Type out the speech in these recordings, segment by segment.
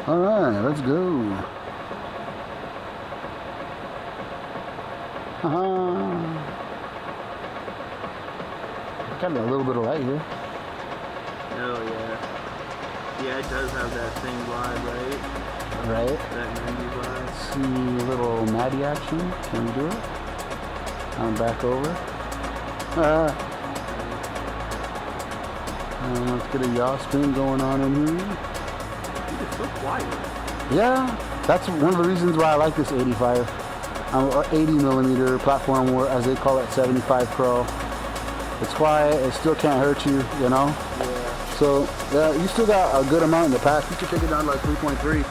Alright, let's go. Got a little bit of light here. Oh yeah. Yeah, it does have that same vibe, right? Right. That 90s vibe. Let's see a little Maddie action. Can we do it? I'm back over. Let's get a yaw spin going on in here. It's so quiet. Yeah, that's one of the reasons why I like this 85. 80 millimeter platform, or as they call it, 75 Pro. It's quiet, it still can't hurt you, you know? Yeah. So, yeah, you still got a good amount in the pack. You can take it down to like 3.3.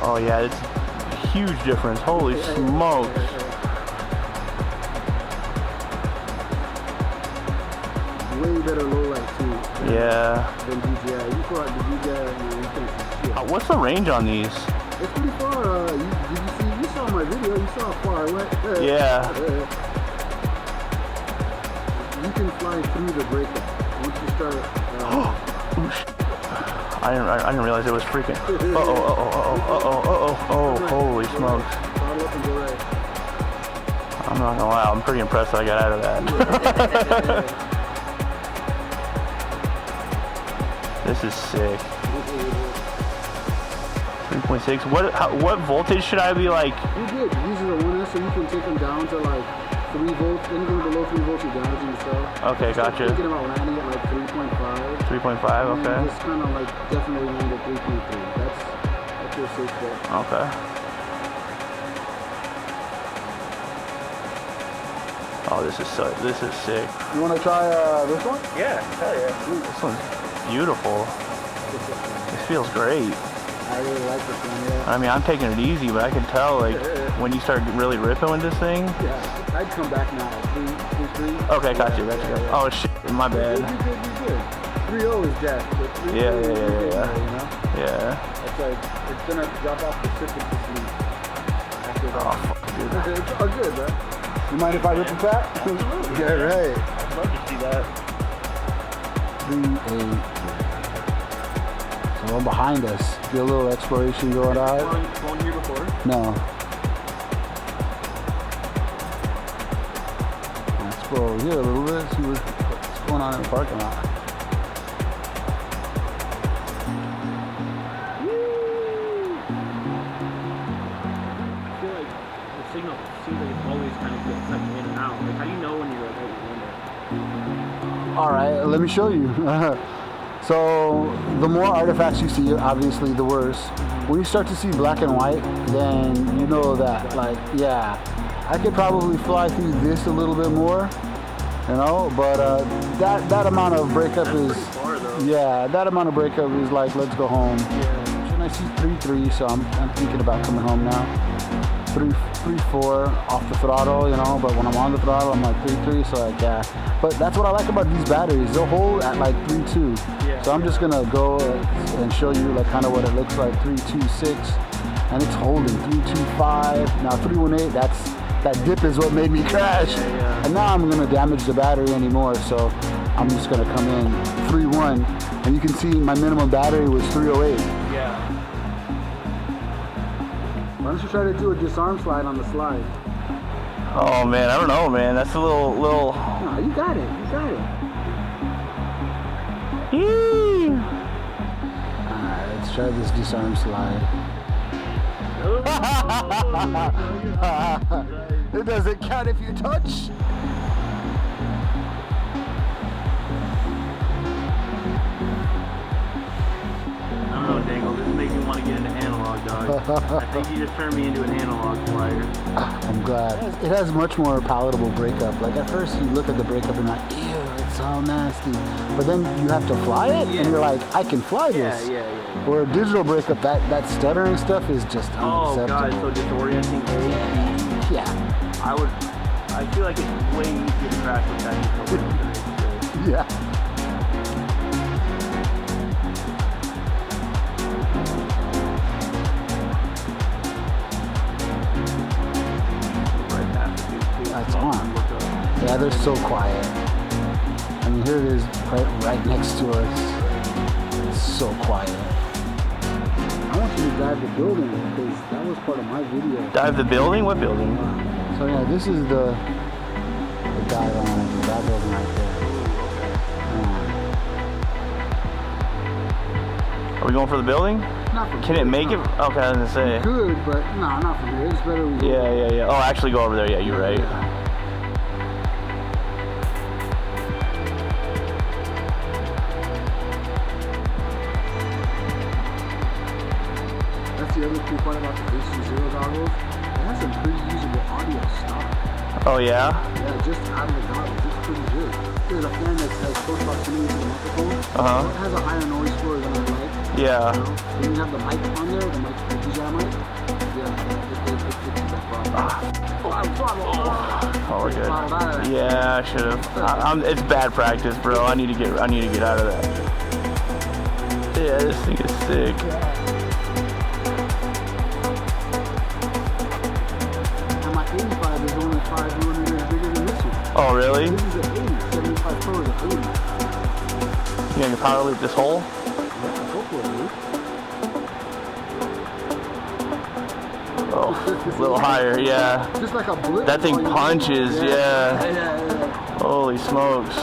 Oh yeah, it's a huge difference. Holy smokes. Way better low light too. Yeah. Than DJI. You pull out the DJI and you can see it. What's the range on these? It's pretty far. Did you see? You saw my video. You saw how far I went. Yeah. You can fly through the breakup once you start. I didn't realize it was freaking. Oh, holy smokes. I'm not gonna lie, I'm pretty impressed that I got out of that. This is sick. 3.6. What voltage should I be like? You good. These are the 1S, so you can take them down to like 3 volts. Anything below 3 volts, you damage yourself. Okay, gotcha. Thinking about landing at like 3.5. 3.5, okay. And just kind of like definitely land at 3.3. That's your safe bet. Okay. Oh, this is sick. You want to try this one? Yeah, hell yeah. This one's beautiful. This feels great. I really like this one, yeah. I mean, I'm taking it easy, but I can tell, like, when you start really ripping with this thing. Yeah, I'd come back now. 3. Okay, gotcha. Oh, shit, my bad. You good. 3.0 is death. Yeah. You know? Yeah. It's like, it's gonna drop off the system to sleep after that. Oh, fuck, dude. It's all good, bro. You mind if I rip it back? Yeah, right. I'd love to see that. 3.8. So behind us, get a little exploration going on. Flown here before? No. Let's go over here a little bit, see what's going on in the parking lot. I feel like the signal seems like it's always kind of gets sucked in and out. Like, how do you know when you're like out your window? All right, let me show you. So the more artifacts you see, obviously the worse. When you start to see black and white, then you know that, like, yeah, I could probably fly through this a little bit more, you know, but that amount of breakup is, Far, though. yeah, that amount of breakup is like, let's go home. Yeah. And I see 3.3, so I'm thinking about coming home now. 3.4 off the throttle, you know, but when I'm on the throttle, I'm like 3.3, so like, yeah. But that's what I like about these batteries. They'll hold at like 3.2. Yeah, So I'm just gonna go and show you like kind of what it looks like. 3.26, and it's holding 3.25. Now 3.18, that dip is what made me crash. Yeah. And now I'm gonna damage the battery anymore, so I'm just gonna come in 3.1, and you can see my minimum battery was 3.08. Yeah. Why don't you try to do a disarm slide on the slide? Oh, man, I don't know, man. That's a little... No, you got it. Yee. Alright, let's try this disarm slide. It doesn't count if you touch. I don't know, Dangle. This makes me want to get into analog, dog. I think you just turned me into an analog flyer. I'm glad. It has much more palatable breakup. Like at first you look at the breakup and like, ew, it's so nasty. But then you have to fly it and you're like, I can fly this. Yeah. Or digital breakup, that stuttering stuff is just Oh, unacceptable. God, so disorienting. Yeah. I feel like it's way easier to crash with that disorienting. Yeah. That's on. Yeah, they're so quiet. I mean, here it is right next to us. It's so quiet. I'm want you to dive the building because that was part of my video. Dive the building? What building? So yeah, this is the dive on that building right there. Are we going for the building? Not from Can here, it make no. it? Okay, I was gonna say. Good, but nah, not from here. It's better we go. Yeah. Oh, actually go over there. Yeah, you're right. Yeah. That's the other cool part about the hdzero goggles. It has some pretty usable audio stuff. Oh yeah. Yeah, just out of the goggles, it's pretty good. There's a fan that has close proximity to the microphone. It has a higher noise floor than I'd like. Yeah. You know? When you have the mic on there, the DJI mic, yeah, it's that problem. Oh, we're good. Yeah, I should have. It's bad practice, bro. I need to get out of that. Yeah, this thing is sick. And my 85 is only 5 millimeters bigger than this one. Oh, really? This is an 80. 75 Pro is an 80. You gonna power loop this hole? Yeah, go for it, dude. Oh, a little higher, yeah. Just like a blip. That thing punches, yeah. Yeah. Holy smokes.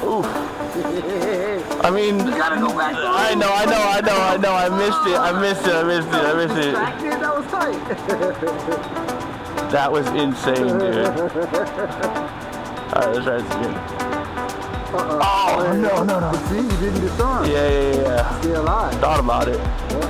Oof. I mean, You gotta go back. I know. I missed it. Distracted? That was tight. That was insane, dude. Alright, let's try this again. Oh, no. But see, you didn't disarm. Yeah. Stay alive. Thought about it. Yeah.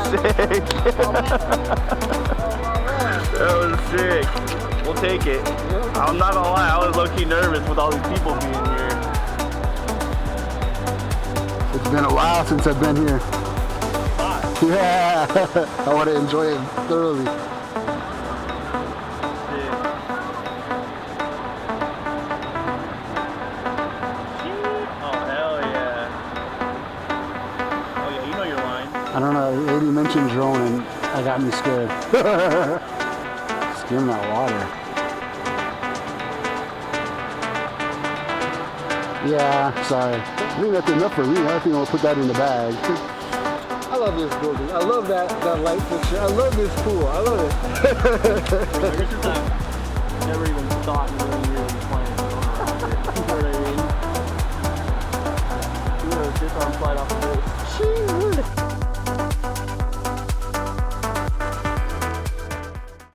Sick. That was sick. We'll take it. I'm not gonna lie, I was low-key nervous with all these people being here. It's been a while since I've been here. Yeah. I want to enjoy it thoroughly. I don't know, Eddie mentioned drone and that got me scared. Skim that water. Yeah, sorry. I think that's enough for me. I think I'll put that in the bag. I love this building. I love that light fixture. I love this pool. I love it. I guess it's never even thought in a million years of playing.